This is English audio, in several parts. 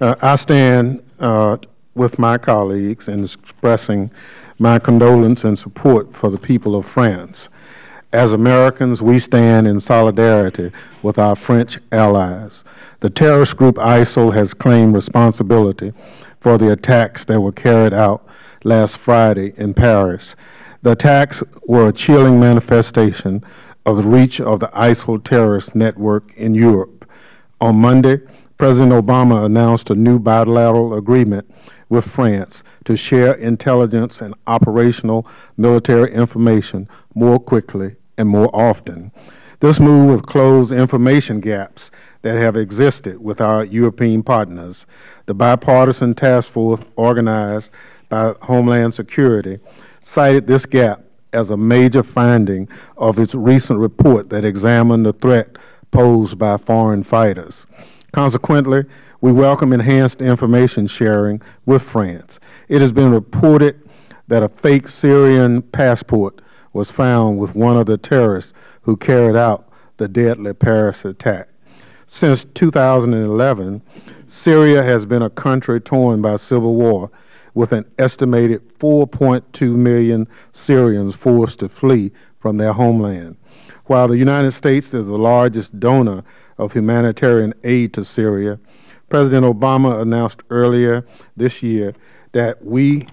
I stand with my colleagues in expressing my condolence and support for the people of France. As Americans, we stand in solidarity with our French allies. The terrorist group ISIL has claimed responsibility for the attacks that were carried out last Friday in Paris. The attacks were a chilling manifestation of the reach of the ISIL terrorist network in Europe. On Monday, President Obama announced a new bilateral agreement with France to share intelligence and operational military information more quickly and more often. This move will close information gaps that have existed with our European partners. The bipartisan task force organized by Homeland Security cited this gap as a major finding of its recent report that examined the threat posed by foreign fighters. Consequently, we welcome enhanced information sharing with France. It has been reported that a fake Syrian passport was found with one of the terrorists who carried out the deadly Paris attack. Since 2011, Syria has been a country torn by civil war, with an estimated 4.2 million Syrians forced to flee from their homeland. While the United States is the largest donor of humanitarian aid to Syria, President Obama announced earlier this year that we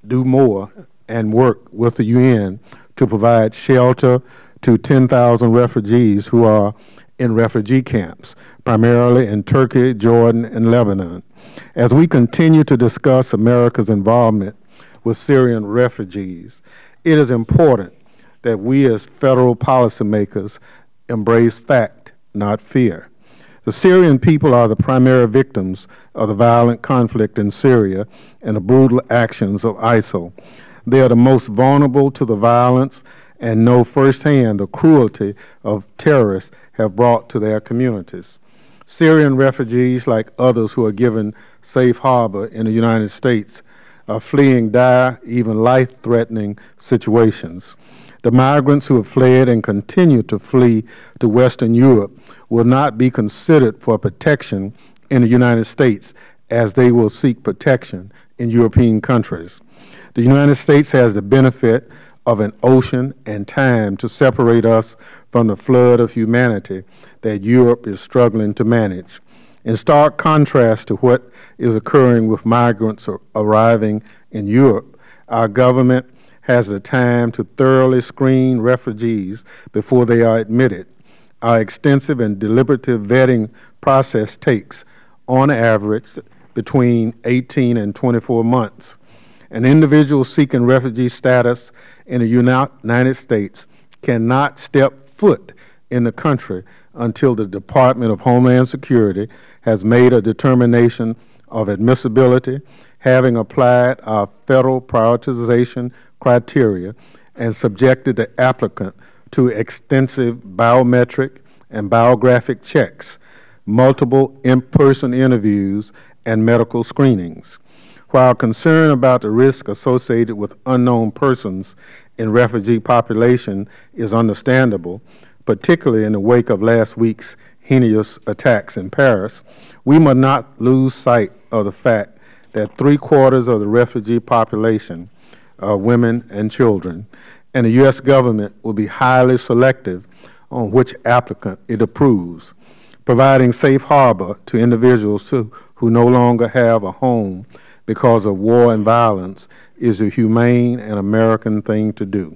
do more and work with the UN to provide shelter to 10,000 refugees who are in refugee camps, primarily in Turkey, Jordan, and Lebanon. As we continue to discuss America's involvement with Syrian refugees, it is important that we as federal policymakers embrace fact, not fear. The Syrian people are the primary victims of the violent conflict in Syria and the brutal actions of ISIL. They are the most vulnerable to the violence and know firsthand the cruelty of terrorists have brought to their communities. Syrian refugees, like others who are given safe harbor in the United States, are fleeing dire, even life-threatening situations. The migrants who have fled and continue to flee to Western Europe will not be considered for protection in the United States, as they will seek protection in European countries. The United States has the benefit of an ocean and time to separate us from the flood of humanity that Europe is struggling to manage. In stark contrast to what is occurring with migrants arriving in Europe, our government has the time to thoroughly screen refugees before they are admitted. Our extensive and deliberative vetting process takes, on average, between 18 and 24 months. An individual seeking refugee status in the United States cannot step foot in the country until the Department of Homeland Security has made a determination of admissibility, having applied our federal prioritization criteria and subjected the applicant to extensive biometric and biographic checks, multiple in-person interviews, and medical screenings. While concern about the risk associated with unknown persons in refugee population is understandable, particularly in the wake of last week's heinous attacks in Paris, we must not lose sight of the fact that 3/4 of the refugee population are women and children, and the U.S. government will be highly selective on which applicant it approves. Providing safe harbor to individuals who no longer have a home because of war and violence is a humane and American thing to do.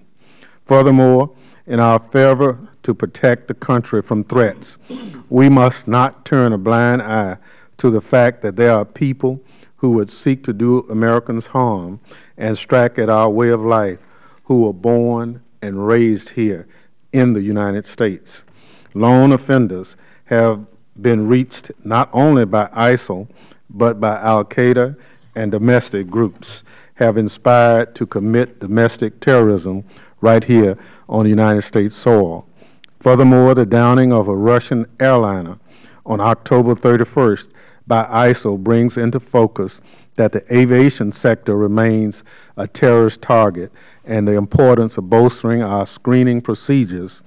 Furthermore, in our fervor to protect the country from threats, we must not turn a blind eye to the fact that there are people who would seek to do Americans harm and strike at our way of life who were born and raised here in the United States. Lone offenders have been reached not only by ISIL, but by Al-Qaeda and domestic groups have inspired to commit domestic terrorism right here on the United States soil. Furthermore, the downing of a Russian airliner on October 31st by ISIL brings into focus that the aviation sector remains a terrorist target and the importance of bolstering our screening procedures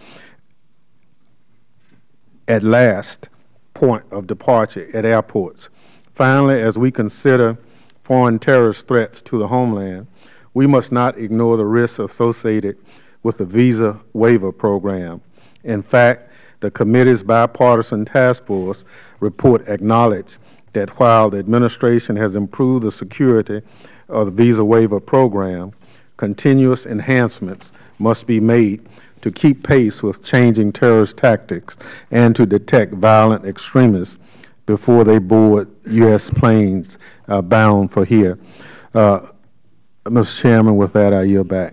at last point of departure at airports. Finally, as we consider foreign terrorist threats to the homeland, we must not ignore the risks associated with the visa waiver program. In fact, the committee's bipartisan task force report acknowledged that while the administration has improved the security of the visa waiver program, continuous enhancements must be made to keep pace with changing terrorist tactics and to detect violent extremists before they board U.S. planes bound for here. Mr. Chairman, with that, I yield back.